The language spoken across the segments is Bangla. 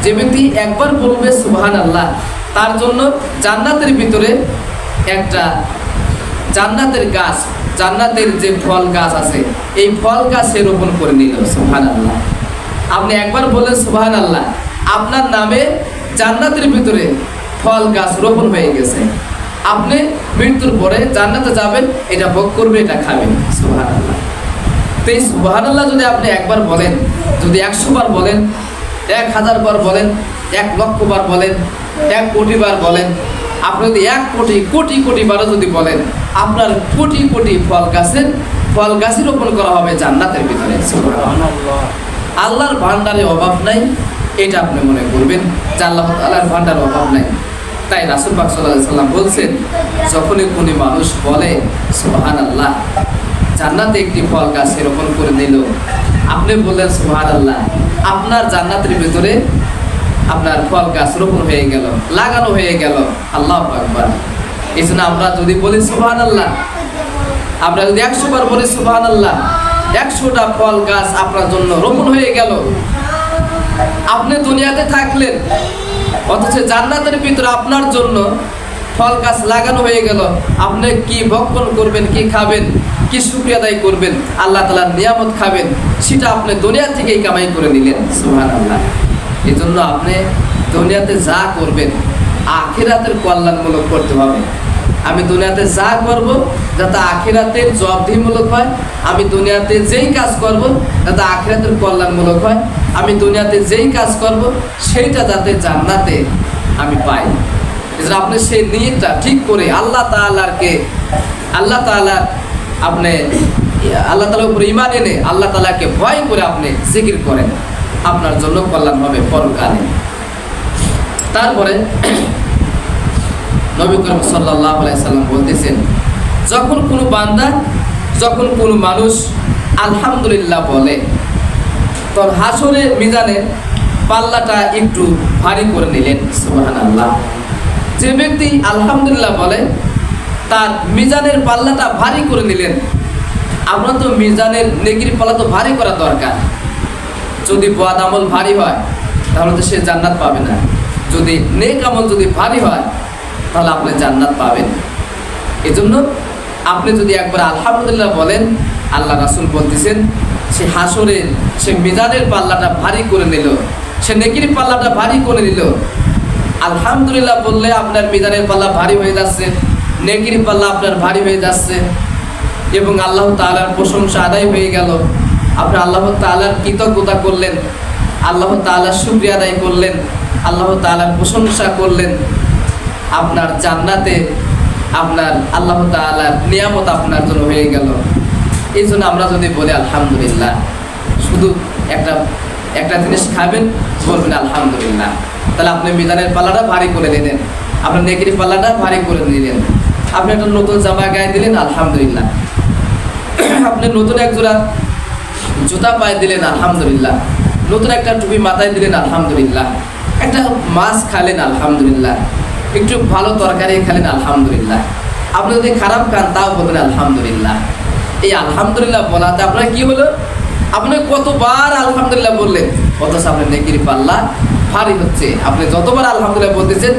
যে ব্যক্তি একবার বলবে সুবহানাল্লাহ, তার জন্য জান্নাতের ভিতরে একটা জান্নাতের গাছ, জান্নাতের যে ফল গাছ আছে, এই ফল গাছ সে রোপণ করে নিল। সুবহানাল্লাহ। আপনি একবার বললেন সুবহানাল্লাহ, আপনার নামে জান্নাতের ভিতরে ফল গাছ রোপণ হয়ে গেছে। আপনি মৃত্যুর পরে জান্নাতে যাবেন, এটা ভোগ করবেন, এটা খাবেন। সুবহানাল্লাহ। তো এই সুবহানাল্লাহ যদি আপনি একবার বলেন, যদি 100 বার বলেন, 1000 বার বলেন, 1,00,000 বার বলেন, 1 কোটি বার বলেন, আপনি যদি 1 কোটি কোটি কোটি বারও যদি বলেন, আপনার কোটি কোটি ফল গাছই রোপণ করা হবে জান্নাতের ভিতরে। সুবহানাল্লাহ। আল্লাহর ভান্ডারে অভাব নাই, এটা আপনি মনে করবেন যে আল্লাহ তাআলার ভান্ডারে অভাব নাই। তাই রাসূল পাক সাল্লাল্লাহু আলাইহি ওয়াসাল্লাম বলছেন, যখনই কোনো মানুষ বলে সুবহানাল্লাহ, জান্নাতে একটি ফল গাছ রোপণ করে নিল, আপনি বললেন সুবহানাল্লাহ, আপনার জান্নাতের ভিতরে আপনার ফল গাছ রোপণ হয়ে গেল, লাগানো হয়ে গেল। আল্লাহু আকবার। এই জন্য আমরা যদি বলি সুবহানাল্লাহ, আমরা যদি 100 বার বলি সুবহানাল্লাহ, 100টা ফল গাছ আপনার জন্য রোপণ হয়ে গেল। আপনি দুনিয়াতে থাকলেন, অথচ জান্নাতের ভিতরে আপনার জন্য ফল গাছ লাগানো হয়ে গেল। আপনি কি ভক্ষণ করবেন, কি খাবেন, কি শুকরিয়া আদায় করবেন, আল্লাহ তাআলার নিয়ামত খাবেন, সেটা আপনি দুনিয়া থেকেই কামাই করে নিলেন। সুবহানাল্লাহ। এই জন্য আপনি দুনিয়াতে যা করবেন আখিরাতের কল্যাণমূলক করতে হবে। আমি দুনিয়াতে যা করব যাতে আখিরাতের জবাবদিহিমূলক হয়, আমি দুনিয়াতে যেই কাজ করব যাতে আখিরাতের কল্যাণমূলক হয়, আমি দুনিয়াতে যেই কাজ করব সেইটা যাতে জান্নাতে আমি পাই। এজন্য আপনি সেই নিয়তটা ঠিক করে আল্লাহ তাআলার আপনি আল্লাহ তাআলার উপর ঈমান এনে আল্লাহ তাআলাকে ভয় করে আপনি জিকির করেন, আপনার জন্য কল্যাণ হবে পরকালে। তারপরে নবী করিম সাল্লাল্লাহু আলাইহি সাল্লাম বলতেছেন, যখন কোনো মানুষ আলহামদুলিল্লাহ বলে, তখন হাসরে মিজানে পাল্লাটা একটু ভারী করে নিলেন। সুবহানাল্লাহ। যে ব্যক্তি আলহামদুলিল্লাহ বলে, তার মিজানের পাল্লাটা ভারী করে নিলেন। আমরা তো মিজানের নেকির পাল্লা তো ভারী করা দরকার। যদি বদ আমল ভারী হয় তাহলে তো সে জান্নাত পাবে না, যদি নেক আমল যদি ভারী হয় তাহলে আপনি জান্নাত পাবেন। এজন্য আপনি যদি একবার আলহামদুলিল্লাহ বলেন, আল্লাহ রাসূল বলতেছেন, সে হাসরে সে মিজানের পাল্লাটা ভারী করে নিল, সে নেকির পাল্লাটা ভারী করে নিল। আলহামদুলিল্লাহ বললে আপনার মিজানের পাল্লা ভারী হয়ে যাচ্ছে, নেকির পাল্লা আপনার ভারী হয়ে যাচ্ছে, এবং আল্লাহ তাআলার প্রশংসা আদায় হয়ে গেল। আপনি আল্লাহ তাআলার কৃতজ্ঞতা করলেন, আল্লাহ তাআলার শুকরিয়া আদায় করলেন, আল্লাহ তাআলার প্রশংসা করলেন। আপনার জান্নাতে আপনার আল্লাহ তাআলার নিয়ামত আপনার জন্য হয়ে গেল। এই জন্য আমরা যদি বলি আলহামদুলিল্লাহ, শুধু একটা জিনিস খাবেন, বলবেন আলহামদুলিল্লাহ, তাহলে আপনি মিজানের পাল্লাটা ভারী করে নিলেন, আপনার নেকির পাল্লাটা ভারী করে নিলেন। আপনি একটা নতুন জামা গায়ে দিলেন, আলহামদুলিল্লাহ। আপনি নতুন এক জোড়া জুতা পায়ে দিলেন, আলহামদুলিল্লাহ। নতুন একটা টুপি মাথায় দিলেন, আলহামদুলিল্লাহ। একটা মাছ খালেন, আলহামদুলিল্লাহ। একটু ভালো তরকারি খেলেন, আলহামদুলিল্লাহ। আপনি যদি খারাপ খান তাও বলবেন আলহামদুলিল্লাহ। এই আলহামদুলিল্লাহ বলাতে আপনার কি হলো, আপনি কতবার আলহামদুলিল্লাহ বললেন, অথচ আপনার নেকির পাল্লা ভারী হচ্ছে। আপনি যতবার আলহামদুলিল্লাহ বলতেছেন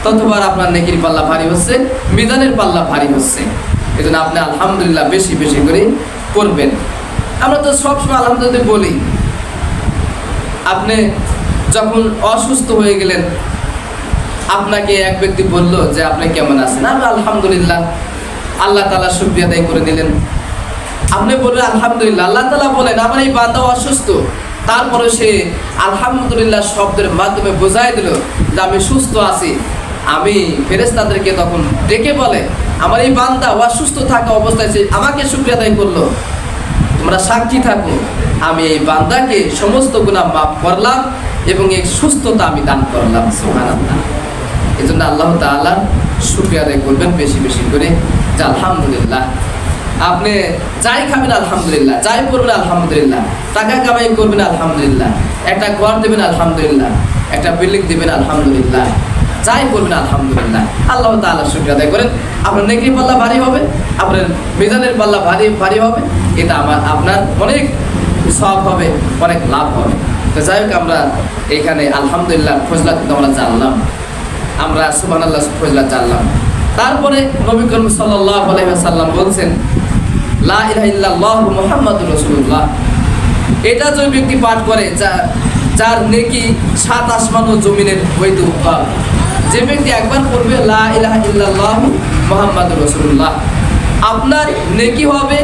ততবার আপনার নেকির পাল্লা ভারী হচ্ছে, মিজানের পাল্লা ভারী হচ্ছে। এই জন্য আপনি আলহামদুলিল্লাহ বেশি বেশি করে করবেন। আমরা তো সবসময় আলহামদুলিল্লাহ বলি। আপনি যখন অসুস্থ হয়ে গেলেন, আপনাকে এক ব্যক্তি বলল যে আপনি কেমন আছেন, আপনি আলহামদুলিল্লাহ আল্লাহ তাআলা শুকরিয়া আদায় করে দিলেন। আপনি বললেন আলহামদুলিল্লাহ, আল্লাহ তাআলা বলেন আমার এই বান্দা অসুস্থ, তারপরে সে আলহামদুলিল্লাহ শব্দের মাধ্যমে বোঝাই দিল যে আমি সুস্থ আছি। আমি ফেরেশতাদেরকে তখন ডেকে বলে, আমার এই বান্দা অসুস্থ থাকা অবস্থায় সে আমাকে শুকরিয়া আদায় করলো, তোমরা সাক্ষী থাকো, আমি এই বান্দাকে সমস্ত গুনাহ মাফ করলাম এবং এই সুস্থতা আমি দান করলাম। সুবহানাল্লাহ। এই জন্য আল্লাহ তাআলার শুকরিয়া আদায় করবেন বেশি বেশি করে, যে আলহামদুলিল্লাহ। আপনি যাই খাবেন আলহামদুলিল্লাহ, যাই পড়বেন আলহামদুলিল্লাহ, টাকা কামাই করবেন আলহামদুলিল্লাহ, একটা ঘর দেবেন আলহামদুলিল্লাহ, একটা বিল্ডিং দেবেন আলহামদুলিল্লাহ, যাই করবেন আলহামদুলিল্লাহ। আল্লাহ তাআলার শুকরিয়া আদায় করেন, আপনার নেকির পাল্লা ভারী হবে, আপনার মিজানের পাল্লা ভারী হবে। এটা আপনার অনেক সওয়াব হবে, অনেক লাভ হবে। তো যাই হোক, আমরা এইখানে আলহামদুলিল্লাহ ফজলা কিন্তু আমরা জানলাম, আমরা সুবহানাল্লাহ ফজলা জানলাম। তারপরে নবী করিম সাল্লাল্লাহু আলাইহি ওয়াসাল্লাম বলছেন লা ইলাহা ইল্লাল্লাহু মুহাম্মাদুর রাসূলুল্লাহ। এটা যে ব্যক্তি পাঠ করে যার নেকি 7 আসমান ও জমিনের হইতে উত্তম। যে ব্যক্তি একবার পড়বে লা ইলাহা ইল্লাল্লাহু মুহাম্মাদুর রাসূলুল্লাহ, আপনার নেকি হবে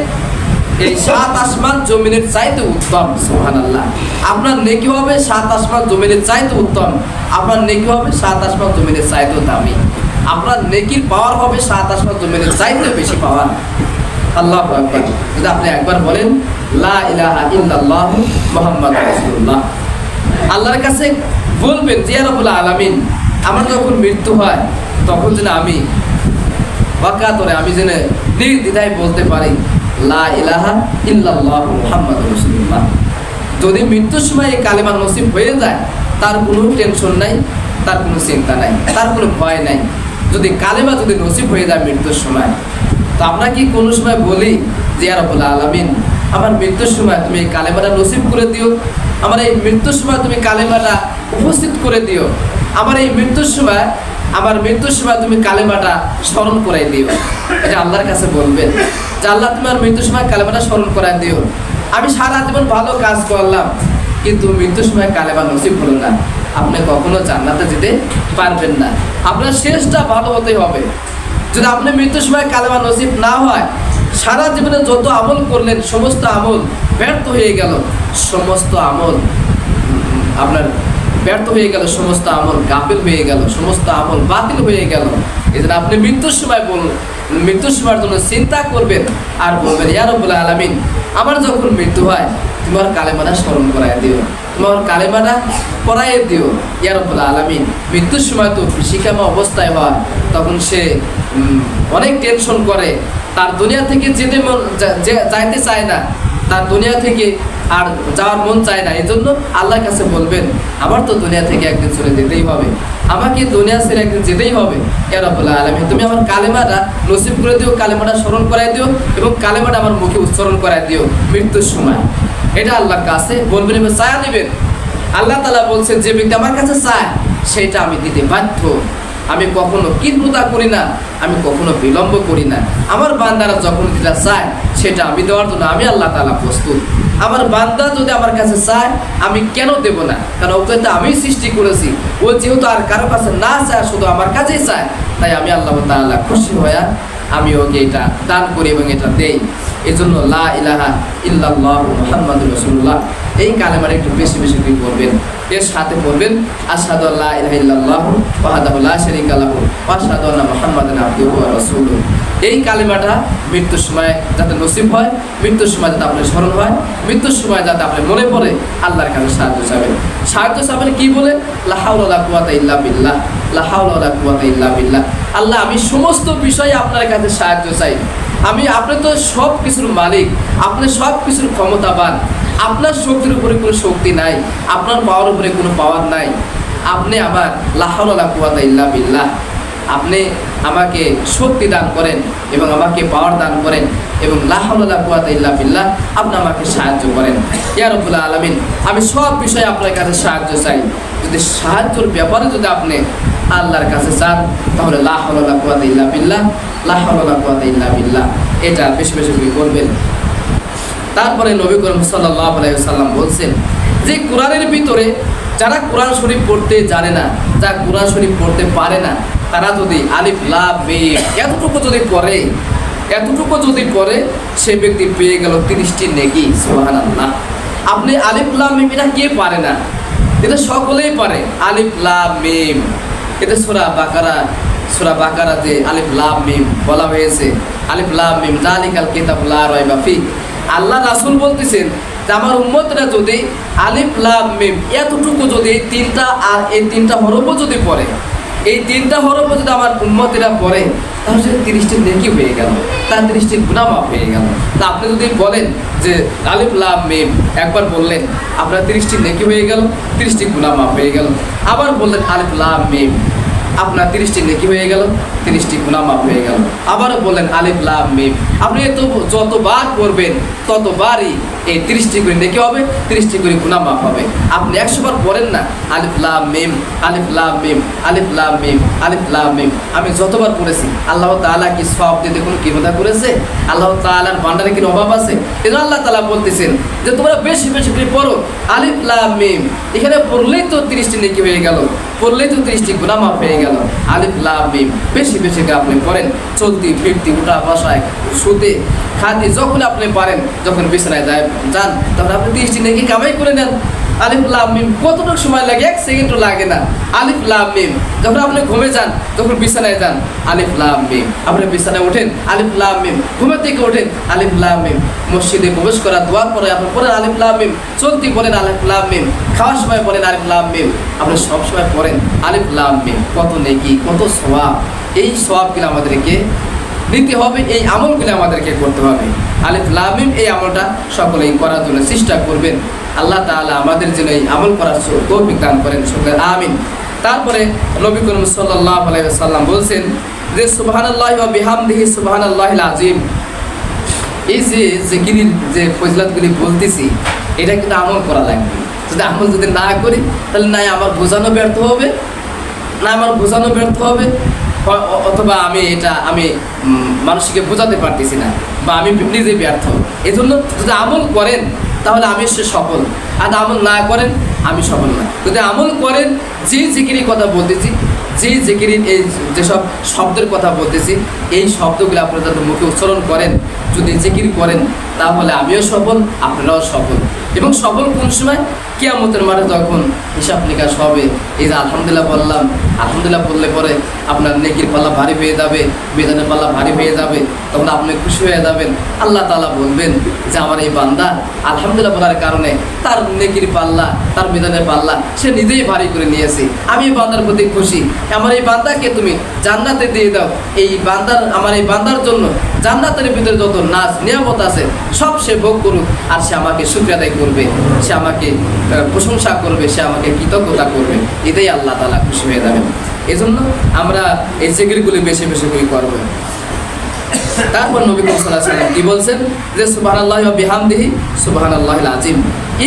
এই 7 আসমান জমিনের চাইতে উত্তম। সুবহানাল্লাহ। আপনার নেকি হবে 7 আসমান জমিনের চাইতে উত্তম, আপনার নেকি হবে 7 আসমান জমিনের চাইতে দামি, আপনার নেকির পাওয়ার হবে 7 আসমান জমিনের চাইতে বেশি পাওয়ার। আল্লাহু আকবার। যদি আপনি একবার বলেন লা ইলাহা ইল্লাল্লাহু মুহাম্মাদুর রাসূলুল্লাহ, আল্লাহর কাছে বলবেন যে ইয়া রাব্বুল আলামিন, আমার যখন মৃত্যু হয় তখন যেন আমি ওয়াকাতরে আমি যেন নির্দ্বিধায় বলতে পারি লা ইলাহা ইল্লাল্লাহু মুহাম্মাদুর রাসূলুল্লাহ। যদি মৃত্যুর সময় এই কালেমা নসিব হয়ে যায়, তার কোনো টেনশন নাই, তার কোনো চিন্তা নাই, তার কোনো ভয় নাই। যদি কালেমা যদি নসিব হয়ে যায় মৃত্যুর সময়, তো আমরা কি কোনো সময় বলি যে ইয়া রাব্বুল আলামিন, আমার মৃত্যুর সময় তুমি এই কালেমাটা নসিব করে দিও, আমার এই মৃত্যুর সময় তুমি কালেমাটা উপস্থিত করে দিও, আমার এই মৃত্যুর সময় তুমি কালেমাটা স্মরণ করাই দিও? এটা আল্লাহর কাছে বলবেন যে আল্লাহ তোমার মৃত্যুর সময় কালেমাটা স্মরণ করাই দিও। আমি সারা জীবন ভালো কাজ করলাম, কিন্তু মৃত্যুর সময় কালেমা নসিব হলো না, আপনি কখনো জান্নাতে যেতে পারবেন না। আপনার শেষটা ভালো হতে হবে। যদি আপনি মৃত্যুর সময় কালেমা নসিব না হয়, সারা জীবনে যত আমল করলেন সমস্ত আমল ব্যর্থ হয়ে গেল, সমস্ত আমল আপনার ব্যর্থ হয়ে গেল, সমস্ত আমল গাফিল হয়ে গেল, সমস্ত আমল বাতিল হয়ে গেল। এই জন্য আপনি মৃত্যুর সময়ের জন্য চিন্তা করবেন আর বলবেন ইয়া রাব্বুল আলামিন, আমার যখন মৃত্যু হয় তোমার কালেমাটা স্মরণ করায় দিও, তোমার কালেমাটা পড়াইয়ে দিও ইয়া রাব্বুল আলামিন। মৃত্যুর সময় তো শিকামা অবস্থায় হয়, তখন সে অনেক টেনশন করে, তার দুনিয়া থেকে যাইতে চায় না, তার দুনিয়া থেকে আর যাওয়ার মন চায় না। এই জন্য আল্লাহর কাছে বলবেন আমার তো দুনিয়া থেকে একদিন চলে যেতেই হবে, আমাকে দুনিয়া ছেড়ে একদিন যেতেই হবে, ইয়া রাব্বুল আলামিন তুমি আমার কালেমাটা নসিব করে দিও, কালেমাটা স্মরণ করাই দিও এবং কালেমাটা আমার মুখে উচ্চারণ করাই দিও মৃত্যুর সময়। এটা আল্লাহর কাছে বলবেন এবং চায়া নেবেন। আল্লাহ তাআলা বলছেন যে ব্যক্তি আমার কাছে চায় সেটা আমি দিতে বাধ্য। আমি কখনো কৃপণতা করি না, আমি কখনো বিলম্ব করি না। আমার বান্দারা যখন যেটা চায় সেটা আমি দেওয়ার জন্য আমি আল্লাহ তাআলা প্রস্তুত। আমার বান্দা যদি আমার কাছে চায় আমি কেন দেব না? কারণ ওকে তো আমি সৃষ্টি করেছি, ও যেহেতু আর কারো কাছে না চায়, শুধু আমার কাছেই চায়, তাই আমি আল্লাহ তাআলা খুশি হয়ে আমি ওকে এটা দান করি এবং এটা দেই। এই জন্য লা ইলাহা ইল্লাল্লাহু মুহাম্মাদুর রাসূলুল্লাহ এই কালেমাটা একটু বেশি বেশি করে পড়বেন। এর সাথে পড়বেন আশহাদু আল্লা ইলাহা ইল্লাল্লাহু ওয়াহদাহু লা শারীকা লাহু ওয়া আশহাদু আন্না মুহাম্মাদান আবদুহু ওয়া রাসূলুহু। এই কালেমাটা মৃত্যুর সময় যাতে নসিব হয়, মৃত্যুর সময় যাতে আপনার স্মরণ হয়, মৃত্যুর সময় যাতে আপনি মনে পড়ে আল্লাহর কাছে সাহায্য চাবেন। সাহায্য চাবেন কি বলে? লা হাওলা ওয়ালা কুওয়াতা ইল্লা বিল্লাহ, লা হাওলা ওয়ালা কুওয়াতা ইল্লা বিল্লাহ। আল্লাহ আমি সমস্ত বিষয়ে আপনার কাছে সাহায্য চাই। আপনি তো সব কিছুর মালিক, আপনি সব কিছুর ক্ষমতাবান, আপনার শক্তির উপরে কোনো শক্তি নাই, আপনার পাওয়ার উপরে কোনো পাওয়ার নাই। আপনি আমার লা হাওলা ওয়ালা কুওয়াতা ইল্লা বিল্লাহ, আপনি আমাকে শক্তি দান করেন এবং আমাকে পাওয়ার দান করেন এবং লা হাওলা ওয়ালা কুওয়াতা ইল্লা বিল্লাহ, আপনি আমাকে সাহায্য করেন ইয়া রাব্বুল আলামিন। আমি সব বিষয়ে আপনার কাছে সাহায্য চাই। যদি সাহায্যের ব্যাপারে যদি আপনি আল্লাহর কাছে চান, তাহলে লা হাওলা ওয়ালা কুওয়াতা ইল্লা বিল্লাহ, লা হাওলা ওয়ালা কুওয়াতা ইল্লা বিল্লাহ এটা বেশি বেশি করবেন। তারপরে নবী করিম সাল্লাল্লাহু আলাইহি ওয়াসাল্লাম বলছেন যে কোরআনের ভিতরে যারা কোরআন শরীফ পড়তে জানে না, যারা কোরআন শরীফ পড়তে পারে না, তারা যদি আলিফ লাম মিম এতটুকু যদি পড়ে সে ব্যক্তি পেয়ে গেল 30টি নেকি। সুবহানাল্লাহ। আপনি আলিফ লাম মিম এটা কে পারে না? এটা সকলেই পারে। আলিফ লাম মিম, এটা সূরা বাকারাতে আলিফ লাম মিম বলা হয়েছে। আলিফ লাম মিম যালিকাল কিতাবু লা রাইবা ফি। আল্লাহ রাসূল বলতেছেন যে আমার উম্মতরা যদি আলিফ লাম মিম এতটুকু যদি এই তিনটা হরফও যদি পড়ে, এই তিনটা হরফও যদি আমার উম্মতেরা পড়ে, তাহলে সেটা 30টি নেকি হয়ে গেল, তার 30টি গুনাহ মাফ হয়ে গেল। তা আপনি যদি বলেন যে আলিফ লাম মিম একবার বললেন আপনার 30টি নেকি হয়ে গেল, 30টি গুনাহ মাফ হয়ে গেল। আবার বললেন আলিফ লাম মিম, আপনার 30টি নেকি হয়ে গেল, 30টি গুনাহ মাফ হয়ে গেল। আবারও বললেন আলিফ লাম মিম, আপনি তো যতবার পড়বেন ততবারই এই 30টি করে নেকি হবে, 30টি করে গুনাহ মাফ হবে। আপনি 100 বার পড়েন না আলিফ লাম মিম, আলিফ লাম মিম, আলিফ লাম মিম, আলিফ লাম মিম। আমি যতবার পড়েছি আল্লাহ তাআলা কি সওয়াব দিতে কোনো কিরোধা করেছে? আল্লাহ তাআলার ভান্ডারে কি অভাব আছে? এজন্য আল্লাহ তাআলা বলতেছেন যে তোমরা বেশি বেশি করে পড়ো আলিফ লাম মিম। এখানে পড়লেই তো 30টি নেকি হয়ে গেল, পড়লেই তো 30টি গুনাহ মাফ হয়ে গেল। আলিফ লাম মিম বেশি বেশি করে আপনি পড়েন, চলতি ফিরতি উঠা বসায় শুতে খাতে যখন আপনি পারেন, যখন বিছানায় যান তখন আপনি 30টি নেকি কামাই করে নেন। আলিফ লাম মিম কতটুকু সময় লাগে? 1 সেকেন্ডও লাগে না। আলিফ লাম মিম যখন আপনি ঘুমে যান, যখন বিছানায় যান আলিফ লাম মিম, আপনি বিছানায় ওঠেন আলিফ লাম মিম, ঘুমের থেকে ওঠেন আলিফ লাম মিম, মসজিদে প্রবেশ করার দোয়ার পরে আপনি পড়েন আলিফ লাম মিম, চলতি পড়েন আলিফ লাম মিম, খাওয়ার সময় পড়েন আলিফ লাম মিম, আপনি সব সময় পড়েন আলিফ লাম মিম। কত নেকি, কত সওয়াব! এই সওয়াবগুলো আমাদেরকে নিতে হবে, এই আমলগুলো আমাদেরকে করতে হবে। আলিফ লাম মিম এই আমলটা সকলেই করার জন্য চেষ্টা করবেন। আল্লাহ তাআলা আমাদের জন্য এই আমল করার তৌফিক দান করেন, সকলে আমিন। তারপরে নবী করিম সাল্লাল্লাহু আলাইহি ওয়াসাল্লাম বলছেন যে সুবহানাল্লাহি ওয়া বিহামদিহি সুবহানাল্লাহিল আযীম। এই যে জিকিরের যে ফজিলতগুলি বলতেছি, এটা কিন্তু আমল করা লাগবে। যদি আমল যদি না করি তাহলে না আমার বোঝানো ব্যর্থ হবে, অথবা আমি মানুষকে বোঝাতে পারতেছি না, বা আমি নিজে ব্যর্থ। এজন্য যদি আমল করেন তাহলে আমি সে সফল, আর আমল না করেন আমি সফল না। যদি আমল করেন, যে জিকিরের কথা বলতেছি, যে জিকিরের এই যেসব শব্দের কথা বলতেছি, এই শব্দগুলো আপনারা যাতে মুখে উচ্চারণ করেন, যদি জিকির করেন, তাহলে আমিও সফল, আপনারাও সফল। এবং সফল কোন সময়? কিয়ামতের মাঠে যখন হিসাব নিকাশ হবে। এই যে আলহামদুলিল্লাহ বললাম, আলহামদুলিল্লাহ বললে পরে আপনার নেকির পাল্লা ভারী হয়ে যাবে, মিজানের পাল্লা ভারী হয়ে যাবে, তখন আপনি খুশি হয়ে যাবেন। আল্লাহ তাআলা বলবেন যে আমার এই বান্দা আলহামদুলিল্লাহ বলার কারণে তার নেকির পাল্লা, তার মিজানের পাল্লা সে নিজেই ভারী করে নিয়েছে। আমি এই বান্দার প্রতি খুশি, আমার এই বান্দাকে তুমি জান্নাতে দিয়ে দাও। আমার এই বান্দার জন্য জান্নাতের ভিতরে যত নাজ নিয়ামত আছে সব সে ভোগ করুক, আর সে আমাকে শুকরিয়া আদায় করবে, সে আমাকে প্রশংসা করবে, সে আমাকে কৃতজ্ঞতা করবে। এটাই আল্লাহ তাআলা খুশি হয়ে যাবেন। এজন্য আমরা এই জিকিরগুলি বেশি বেশি করে করব। তারপর নবী করিম সাল্লাল্লাহু আলাইহি ওয়াসাল্লাম কি বলছেন যে সুবহানাল্লাহি ওয়া বিহামদিহি সুবহানাল্লাহিল আযীম।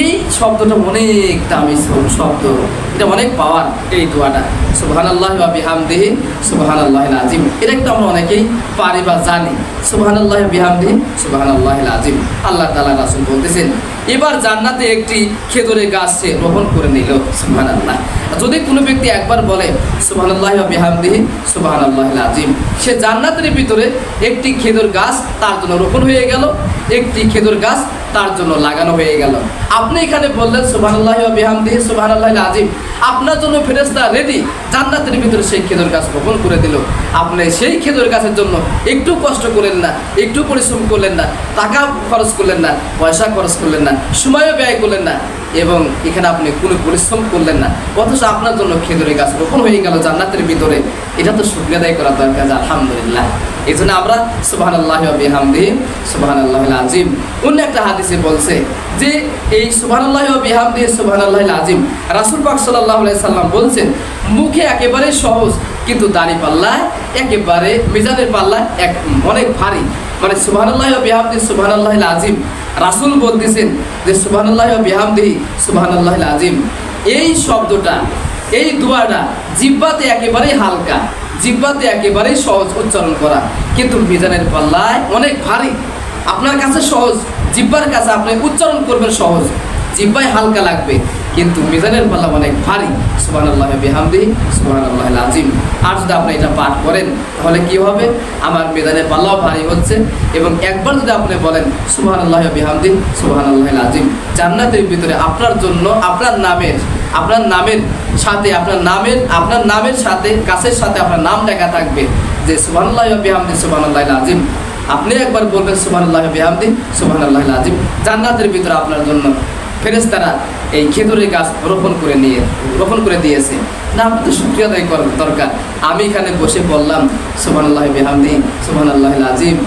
এই শব্দটা অনেক দামি শব্দ, এটা অনেক পাওয়ার এই দোয়াটা, সুবহানাল্লাহি ওয়া বিহামদিহি সুবহানাল্লাহিল আযীম। এটা একটু আমরা অনেকেই পারি বা জানি, সুবহানাল্লাহি ওয়া বিহামদিহি সুবহানাল্লাহিল আযীম। আল্লাহ তাআলা রাসূল বলতেছেন এবার জান্নাতে একটি খেজুরের গাছ সে রোপণ করে নিল, সুবহানাল্লাহ। যদি কোনো ব্যক্তি একবার বলে সুবহানাল্লাহি ওয়া বিহামদিহি সুবহানাল্লাহিল আযীম, সে জান্নাতের ভিতরে একটি খেজুর গাছ তার জন্য রোপণ হয়ে গেল, একটি খেজুর গাছ তার জন্য লাগানো হয়ে গেল। আপনি এখানে বললেন সুবহানাল্লাহি ওয়া বিহামদিহি সুবহানাল্লাহিল আযীম, আপনার জন্য ফেরেশতা রেডি, জান্নাতের ভিতরে সেই খেজুর গাছ রোপণ করে দিল। আপনি সেই খেজুর গাছের জন্য একটু কষ্ট করলেন না, একটু পরিশ্রম করলেন না, টাকা খরচ করলেন না, পয়সা খরচ করলেন না, সময়ও ব্যয় করলেন না, এবং এখানে আপনি কোনো পরিশ্রম করলেন না, অথচ আপনার জন্য খেজুরের গাছ রোপণ হয়ে গেল জান্নাতের ভিতরে। এটা তো শুকরিয়া আদায় করা দরকার, আলহামদুলিল্লাহ। এই জন্য আমরা সুবহানাল্লাহি ওয়া বিহামদিহি সুবহানাল্লাহিল আযীম। অন্য একটা হাদিসে বলছে যে এই সুবহানাল্লাহি ওয়া বিহামদিহি সুবহানাল্লাহিল আযীম, রাসূল পাক সাল্লাল্লাহু আলাইহি সাল্লাম বলছেন মুখে একেবারে সহজ, কিন্তু দাড়িপাল্লায় একেবারে মিজানের পাল্লায় অনেক ভারী। মানে সুবহানাল্লাহি ওয়া বিহামদিহি সুবহানাল্লাহিল আযীম, রাসূল বলতেছেন যে সুবহানাল্লাহি ওয়া বিহামদিহি সুবহানাল্লাহিল আযীম, এই শব্দটা, এই দোয়াটা জিহ্বাতে একেবারেই হালকা, জিহ্বাতে একেবারেই সহজ উচ্চারণ করা, কিন্তু মিজানের পাল্লায় অনেক ভারী। আপনার কাছে সহজ, জিহ্বার কাছে আপনি উচ্চারণ করবেন সহজ, জিহ্বায় হালকা লাগবে, কিন্তু মিজানের পাল্লা অনেক ভারী। সুবহানাল্লাহি ওয়া বিহামদিহি সুবহানাল্লাহিল আযীম। আর যদি আপনি এটা পাঠ করেন তাহলে কি হবে? আমার মিজানের পাল্লাও ভারী হচ্ছে, এবং একবার যদি আপনি বলেন সুবহানাল্লাহি ওয়া বিহামদিহি সুবহানাল্লাহিল আযীম, জান্নাতের ভিতরে আপনার জন্য আপনার নামের সাথে আপনার নামের সাথে গাছের সাথে আপনার নাম লেখা থাকবে যে সুবহানাল্লাহি ওয়া বিহামদিহি সুবহানাল্লাহিল আযীম। আপনি একবার বলবেন সুবহানাল্লাহি ওয়া বিহামদিহি সুবহানাল্লাহিল আযীম, জান্নাতের ভিতরে আপনার জন্য ফেরেশতারা এই খেজুরের গাছ রোপণ করে দিয়েছে। না, আপনি তো শুকরিয়া আদায় করার দরকার। আমি এখানে বসে বললাম সুবহানাল্লাহি বিহামদিহি সুবহানাল্লাহিল আযীম,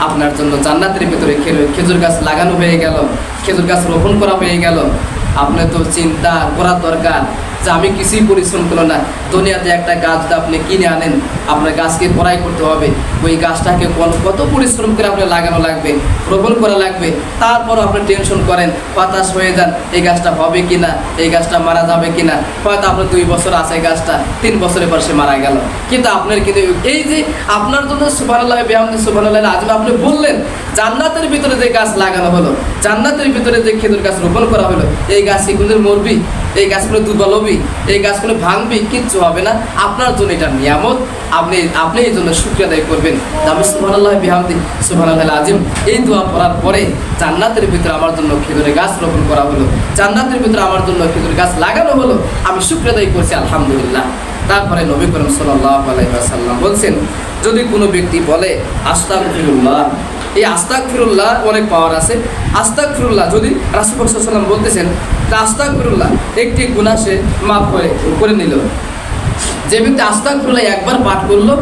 আপনার জন্য জান্নাতের ভিতরে খেজুর গাছ লাগানো হয়ে গেল, খেজুর গাছ রোপণ করা হয়ে গেল। আপনি তো চিন্তা করার দরকার যে আমি কিছুই পরিশ্রম করলাম না। দুনিয়াতে একটা গাছ আপনি কিনে আনেন, আপনার গাছকে ক্রয় করতে হবে, ওই গাছটাকে কত পরিশ্রম করে আপনার লাগানো লাগবে, রোপণ করা লাগবে, তারপরও আপনি টেনশন করেন, হতাশ হয়ে যান, এই গাছটা হবে কি না, এই গাছটা মারা যাবে কি না। হয়তো আপনার 2 বছর আছে গাছটা, 3 বছরের পর সে মারা গেল। কিন্তু আপনার কিন্তু এই যে আপনার জন্য সুবহানাল্লাহ বিহামদি সুবহানাল্লাহ আযম আপনি বললেন, জান্নাতের ভিতরে যে গাছ লাগানো হলো, জান্নাতের ভিতরে যে খেজুর গাছ রোপণ করা হলো, এই গাছ কোনদিন মরবি, এই গাছগুলো দুর্বল হবি, এই গাছগুলো ভাঙবি, কিচ্ছু হবে না। আপনার জন্য এটা নিয়ামত, আপনি এই জন্য শুকরিয়া আদায় করবেন। আমি সুবহানাল্লাহ বিহামদি সুবহানাল্লাহ আযম এই দোয়া পড়ার পরে জান্নাতের ভিতরে আমার জন্য খেজুরের গাছ রোপণ করা হলো, জান্নাতের ভিতরে আমার জন্য খেজুর গাছ লাগানো হলো, আমি শুকরিয়া আদায় করছি আলহামদুলিল্লাহ। তারপরে নবী করিম সাল্লাল্লাহু আলাইহি ওয়াসাল্লাম বলছেন, যদি কোনো ব্যক্তি বলে আস্তাগফিরুল্লাহ, এই আস্তাগফিরুল্লাহ অনেক পাওয়ার আছে। আস্তাগফিরুল্লাহ যদি রাসূল সাল্লাল্লাহু আলাইহি ওয়াসাল্লাম বলতেছেন, আস্তাগফিরুল্লাহ একটি গুনাহ সে মাফ করে নিল। যে ব্যক্তি আস্তাগফিরুল্লাহ একবার পাঠ করলো,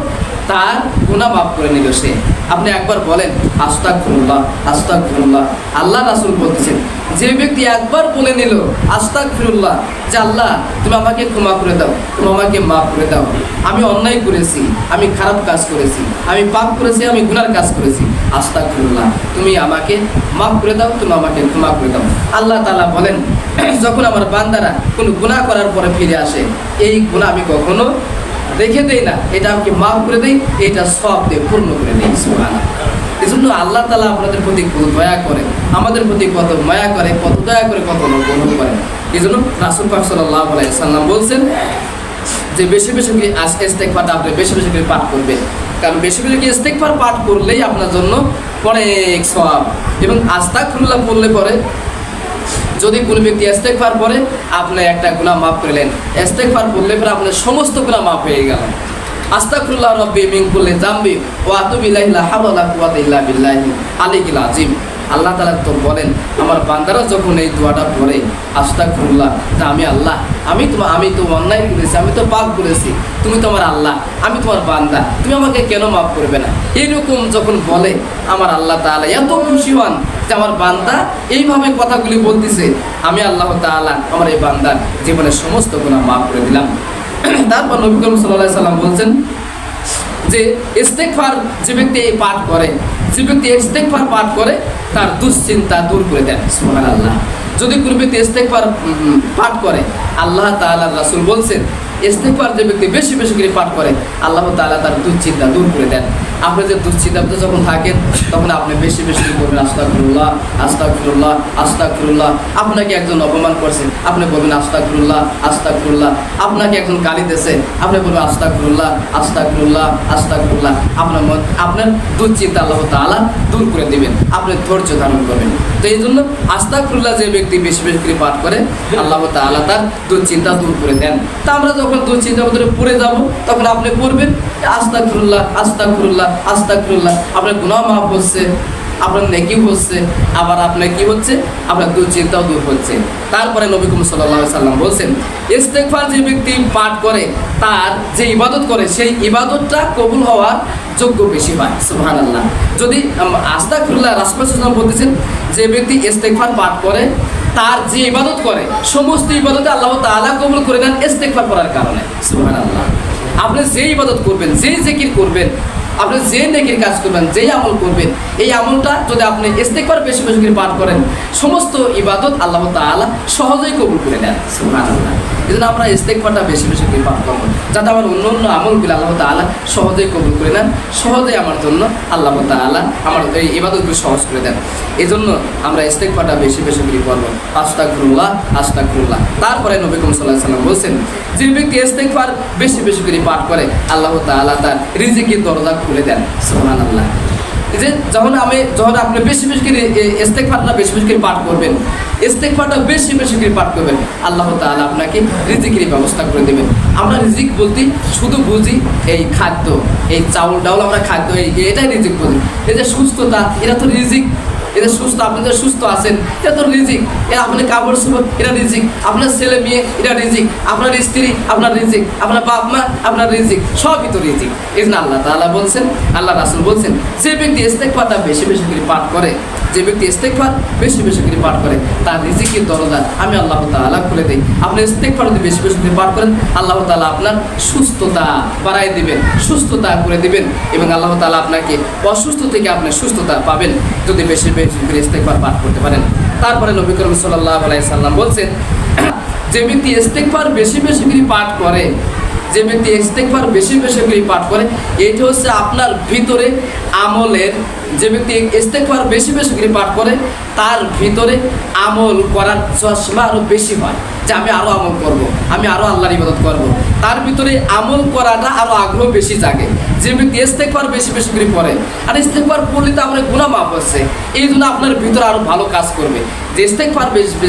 তার গুনাহ মাফ করে নিল সে। আপনি একবার বলেন আস্তাগফিরুল্লাহ আস্তাগফিরুল্লাহ। আল্লাহ রাসূল বলতেছেন, যে ব্যক্তি একবার বলে নিল আস্তাগফিরুল্লাহ, যে আল্লাহ তুমি আমাকে ক্ষমা করে দাও, তুমি আমাকে মাফ করে দাও, আমি অন্যায় করেছি, আমি খারাপ কাজ করেছি, আমি পাপ করেছি, আমি গুনার কাজ করেছি, আস্তাগফিরুল্লাহ তুমি আমাকে মাফ করে দাও, তুমি আমাকে ক্ষমা করে দাও। আল্লাহ তাআলা বলেন, যখন আমার বান্দারা কোনো গুনাহ করার পরে ফিরে আসে, এই গুনাহ আমি কখনো রেখে দেই না, এটা আমাকে মাফ করে দেই, এটা সব দিয়ে পূর্ণ করে দেই। সুবহানাল্লাহ। এই জন্য আল্লাহ তাআলা আপনাদের প্রতি কত দয়া করেন, আমাদের প্রতি কত মায়া করে, কত দয়া করে, কত অনুগ্রহ করেন। এই জন্য রাসূল পাক সাল্লাল্লাহু আলাইহি ওয়াসাল্লাম বলছেন যে বেশি বেশি করে ইস্তেগফারটা আপনি বেশি বেশি করে পাঠ করবেন, কারণ বেশি বেশি করে ইস্তেগফার পাঠ করলেই আপনার জন্য অনেক সওয়াব। এবং আস্তাগফিরুল্লাহ বললে পরে যদি কোনো ব্যক্তি ইস্তেগফার পড়ে, আপনি একটা গুনাহ মাফ করলেন, ইস্তেগফার বললে পরে আপনার সমস্ত গুনাহ মাফ হয়ে গেল। আস্তাগফিরুল্লাহ রাব্বি মিন কুল্লি যামবি ওয়া আতুবু ইলাইহি লা হাওলা ওয়ালা কুওয়াতা ইল্লা বিল্লাহি আলিয়্যিল আযীম। আল্লাহ তাআলা তো বলেন, আমার বান্দারা যখন এই দোয়াটা পড়ে আস্তাগফিরুল্লাহ, তা আমি আল্লাহ, আমি তো অন্যায় করেছি, আমি তো পাপ করেছি, তুমি তো আমার আল্লাহ, আমি তোমার বান্দা, তুমি আমাকে কেন মাফ করবে না, এইরকম যখন বলে আমার আল্লাহ তাআলা এত খুশি হন যে আমার বান্দা এইভাবে কথাগুলি বলতেছে, আমি আল্লাহ তাআলা আমার এই বান্দার জীবনের সমস্ত গুনাহ মাফ করে দিলাম। তারপর নবী করিম সাল্লাল্লাহু আলাইহি ওয়াসাল্লাম বলছেন যে ইস্তেগফার যে ব্যক্তি এই পাঠ করে, যে ব্যক্তি ইস্তেগফার পাঠ করে, তার দুশ্চিন্তা দূর করে দেন। সুবহানাল্লাহ। যদি কোনো ব্যক্তি ইস্তেগফার পাঠ করে, আল্লাহ তাআলার রাসূল বলছেন, ইস্তেগফার যে ব্যক্তি বেশি বেশি করে পাঠ করে, আল্লাহ তাআলা তার দুশ্চিন্তা দূর করে দেন। আপনি যে দুশ্চিন্তাতে যখন থাকেন, তখন আপনি বেশি বেশি করে বলবেন আস্তাগফিরুল্লাহ আস্তাগফিরুল্লাহ আস্তাগফিরুল্লাহ। আপনাকে একজন অপমান করছে, আপনি বলবেন আস্তাগফিরুল্লাহ আস্তাগফিরুল্লাহ। আপনাকে একজন গালি দিয়েছে, আপনি বলবেন আস্তাগফিরুল্লাহ আস্তাগফিরুল্লাহ আস্তাগফিরুল্লাহ। আপনার দুশ্চিন্তা আল্লাহ তাআলা দূর করে দিবেন, আপনি ধৈর্য ধারণ করবেন। তো এই জন্য আস্তাগফিরুল্লাহ যে ব্যক্তি বেশি বেশি করে পাঠ করে, আল্লাহ তাআলা তার দুশ্চিন্তা দূর করে দেন। তা আমরা যখন দুশ্চিন্তার ভিতরে পড়ে যাব, তখন আপনি পড়বেন আস্তাগফিরুল্লাহ আস্তাগফিরুল্লাহ আস্তাগফিরুল্লাহ। আপনার গুনাহ মাফ হচ্ছে, আপনার নেকি হচ্ছে, আবার আপনার কি হচ্ছে, আপনার দুশ্চিন্তাও দূর হচ্ছে। তারপরে নবী করিম সাল্লাল্লাহু আলাইহি ওয়াসাল্লাম বলছেন, ইস্তেগফার যে ব্যক্তি পাঠ করে, তার যে ইবাদত করে, সেই ইবাদতটা কবুল হওয়ার যোগ্য বেশি হয়। সুবহানাল্লাহ। যদি আস্তাগফিরুল্লাহ, রাসূল সাল্লাল্লাহু আলাইহি ওয়াসাল্লাম বলতেছেন, যে ব্যক্তি ইস্তেগফার পাঠ করে, তার যে ইবাদত করে, সমস্ত ইবাদতে আল্লাহ তাআলা কবুল করে নেন ইস্তেগফার করার কারণে। সুবহানাল্লাহ। আপনি যে ইবাদত করবেন, যে জিকির করবেন, আপনি যে নেকির কাজ করবেন, যেই আমল করবেন, এই আমলটা যদি আপনি ইস্তেগফার বেশি বেশি করে পাঠ করেন, সমস্ত ইবাদত আল্লাহ তাআলা সহজেই কবুল করে নেন। সুবহানাল্লাহ। এই জন্য আমরা ইস্তেগফারটা বেশি বেশি করে পাঠ করবো, যাতে আমার অন্য অন্য আমলগুলো আল্লাহ তাআলা সহজেই কবুল করে নেন, সহজেই আমার জন্য আল্লাহ তাআলা আমার এই ইবাদতগুলো সহজ করে দেন। এই জন্য আমরা ইস্তেগফারটা বেশি বেশি করে করবো, আস্তাগফিরুল্লাহ আস্তাগফিরুল্লাহ। তারপরে নবী করিম সাল্লাল্লাহু আলাইহি ওয়াসাল্লাম বলছেন, যে ব্যক্তি ইস্তেগফার বেশি বেশি করে পাঠ করে, আল্লাহ তাআলা তার রিজিকের দরজা খুলে দেন। সুবহানাল্লাহ। যে যখন আপনি বেশি বেশি করে ইস্তেগফারটা বেশি বেশি করে পাঠ করবেন, ইস্তেগফারটা বেশি বেশি করে পাঠ করবেন, আল্লাহ তাআলা আপনাকে রিজিকের ব্যবস্থা করে দেবেন। আমরা রিজিক বলতে শুধু বুঝি এই খাদ্য, এই চাউল ডাউল, আমরা খাদ্য এটাই রিজিক বুঝি। এই যে সুস্থতা, এটা তো রিজিক। এটা সুস্থ, আপনি যে সুস্থ আছেন, এটা তো রিজিক। এটা আপনার কাপড় চোপড়, এটা রিজিক। আপনার ছেলে মেয়ে, এটা রিজিক। আপনার স্ত্রী, আপনার রিজিক। আপনার বাপ মা, আপনার রিজিক। সবই তো রিজিক। এই জন্য আল্লাহ তাআলা বলছেন, আল্লাহ রাসূল বলছেন, যে ব্যক্তি ইস্তেগফারটা বেশি বেশি করে পাঠ করে, যে ব্যক্তি ইস্তেগফার বেশি বেশি করে পাঠ করে তার রিজিকের দরজা আমি আল্লাহ তাআলা খুলে দেই। আপনি ইস্তেগফার যদি বেশি বেশি করে পাঠ করেন আল্লাহ তাআলা আপনার সুস্থতা বাড়াই দিবেন, সুস্থতা করে দিবেন এবং আল্লাহ তাআলা আপনাকে অসুস্থ থেকে আপনি সুস্থতা পাবেন যদি বেশি বেশি করে ইস্তেগফার পাঠ করতে পারেন। তারপরে নবী করিম সাল্লাল্লাহু আলাইহি সাল্লাম বলছেন, যে ব্যক্তি ইস্তেগফার বেশি বেশি করে পাঠ করে, যে ব্যক্তি ইস্তেগফার বেশি বেশি করে পাঠ করে, এইটা হচ্ছে আপনার ভিতরে আমলের, যে ব্যক্তি ইস্তেগফার বেশি বেশি করে পাঠ করে তার ভিতরে আমল করার চশমা আরও বেশি হয়, যে আমি আরও আমল করব, আমি আরও আল্লাহর ইবাদত করব, তার ভিতরে আমল করাটা আরও আগ্রহ বেশি জাগে। যে ব্যক্তি ইস্তেগফার বেশি বেশি করে পড়ে, আর ইস্তেগফার পড়লে তো আপনার গুনাহ মাফ হচ্ছে, এই জন্য আপনার ভিতরে আরও ভালো কাজ করবে। যে ইস্তেগফার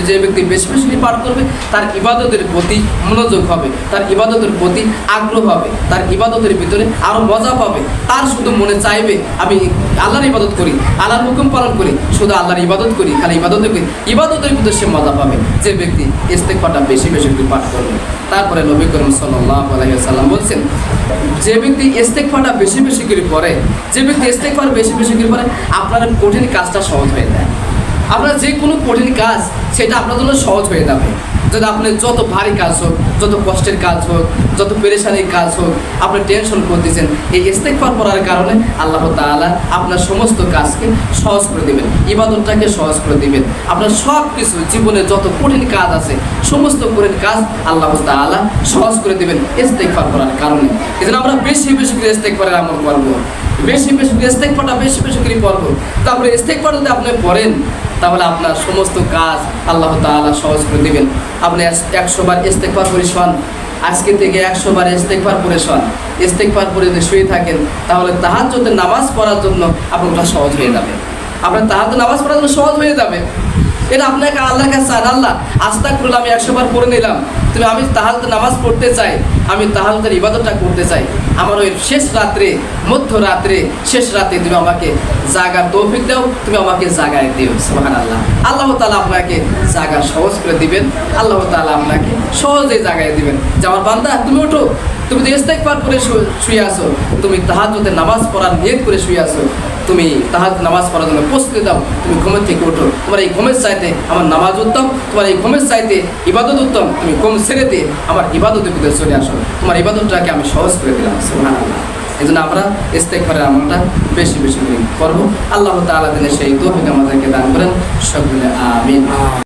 যে ব্যক্তি বেশি বেশি করে পাঠ করবে তার ইবাদতের প্রতি মনোযোগ হবে, তার ইবাদতের প্রতি আগ্রহ হবে, তার ইবাদতের ভিতরে আরও মজা পাবে, তার শুধু মনে চাইবে আমি আল্লাহর ইবাদত করি, আল্লাহর হুকুম পালন করি, শুধু আল্লাহর ইবাদত করি, খালি ইবাদত করি, ইবাদতের ভিতরে সে মজা পাবে যে ব্যক্তি ইস্তেগফারটা বেশি বেশি করে পাঠ করবে। তারপরে নবী করিম সাল্লাল্লাহু আলাইহি ওয়াসাল্লাম বলছেন, যে ব্যক্তি ইস্তেগফারটা বেশি বেশি করে পড়ে, যে ব্যক্তি ইস্তেগফার বেশি বেশি করে পড়ে আপনার কঠিন কাজটা সহজ হয়ে যায়। আপনার যে কোনো কঠিন কাজ সেটা আপনার জন্য সহজ হয়ে যাবে। যদি আপনি যত ভারী কাজ হোক, যত কষ্টের কাজ হোক, যত পেরেশানির কাজ হোক, আপনি টেনশন করতেছেন, এই ইস্তেগফার পড়ার কারণে আল্লাহ তাআলা আপনার সমস্ত কাজকে সহজ করে দিবেন, ইবাদতটাকে সহজ করে দিবেন। আপনার সব কিছু জীবনে যত কঠিন কাজ আছে সমস্ত কঠিন কাজ আল্লাহ তাআলা সহজ করে দিবেন ইস্তেগফার করার কারণে। এজন্য আমরা বেশি বেশি করে ইস্তেগফারের আমল করব, বেশি বেশি করে ইস্তেগফারটা বেশি বেশি করে পড়ব। তারপরে ইস্তেগফার যদি আপনি পড়েন তাহলে আপনার সমস্ত কাজ আল্লাহ তাআলা সহজ করে দিবেন। আপনি 100 বার ইস্তেগফার করে শোন, আজকে থেকে 100 বার ইস্তেগফার করে শোন। ইস্তেগফার করে যদি শুয়ে থাকেন তাহলে তাহাজ্জুদের নামাজ পড়ার জন্য আপনার ওটা সহজ হয়ে যাবে, আপনার তাহাজ্জুদ নামাজ পড়ার জন্য সহজ হয়ে যাবে। এটা আপনাকে আল্লাহর কাছে চান, আল্লাহ আস্তাগফিরুল্লাহ আমি 100 বার পড়ে নিলাম, তুমি আমি তাহাজ্জুদের নামাজ পড়তে চাই, আমি তাহাজ্জুদের ইবাদতটা করতে চাই, আমার ওই শেষ রাত্রে, মধ্যরাত্রে, শেষ রাতে তুমি আমাকে জাগার তৌফিক দাও, তুমি আমাকে জাগায় দিও। সুবহানাল্লাহ। আল্লাহ তাআলা আপনাকে জাগা সহজ করে দিবেন, আল্লাহ তাআলা আপনাকে সহজে জাগায় দিবেন যে আমার বান্দা তুমি ওঠো, তুমি তো ইস্তেগফার করে শুয়ে আসো, তুমি তাহাজ্জুদের নামাজ পড়ার নিয়ত করে শুয়ে আসো, তুমি তাহাজ্জুদ নামাজ পড়ার জন্য প্রস্তুতি দাও, তুমি ঘুমের থেকে ওঠো, তোমার এই ঘুমের চাইতে আমার নামাজ উত্তম, তোমার এই ঘুমের চাইতে ইবাদত উত্তম, তুমি ঘুম ছেড়ে দিয়ে আমার ইবাদতের ভিতরে চলে আসো, তোমার ইবাদতটাকে আমি সহজ করে দিলাম। সুবহানাল্লাহ। এই জন্য আমরা ইস্তেগফারের আমলটা বেশি বেশি করে করবো। আল্লাহ তাআলা যেন সেই তৌফিক আমাদেরকে দান করেন, সকলে আমিন।